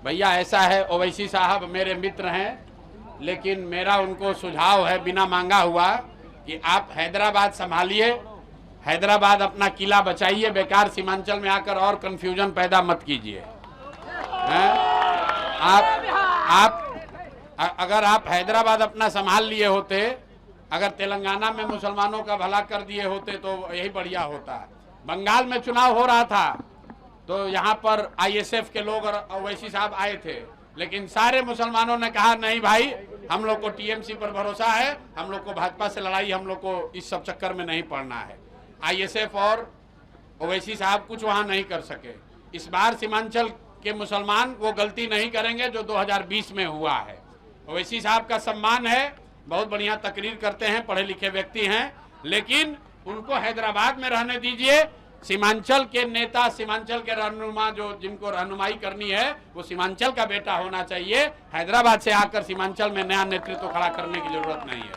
भैया ऐसा है, ओवैसी साहब मेरे मित्र हैं, लेकिन मेरा उनको सुझाव है बिना मांगा हुआ कि आप हैदराबाद संभालिए, हैदराबाद अपना किला बचाइए, बेकार सीमांचल में आकर और कंफ्यूजन पैदा मत कीजिए। आप अगर आप हैदराबाद अपना संभाल लिए होते, अगर तेलंगाना में मुसलमानों का भला कर दिए होते तो यही बढ़िया होता। बंगाल में चुनाव हो रहा था तो यहाँ पर आईएसएफ के लोग और ओवैसी साहब आए थे, लेकिन सारे मुसलमानों ने कहा नहीं भाई, हम लोग को टीएमसी पर भरोसा है, हम लोग को भाजपा से लड़ाई, हम लोग को इस सब चक्कर में नहीं पड़ना है। आईएसएफ और ओवैसी साहब कुछ वहाँ नहीं कर सके। इस बार सीमांचल के मुसलमान वो गलती नहीं करेंगे जो 2020 में हुआ है। ओवैसी साहब का सम्मान है, बहुत बढ़िया तकरीर करते हैं, पढ़े लिखे व्यक्ति हैं, लेकिन उनको हैदराबाद में रहने दीजिए। सीमांचल के नेता, सीमांचल के रहनुमा, जो जिनको रहनुमाई करनी है वो सीमांचल का बेटा होना चाहिए। हैदराबाद से आकर सीमांचल में नया नेतृत्व खड़ा करने की जरूरत नहीं है।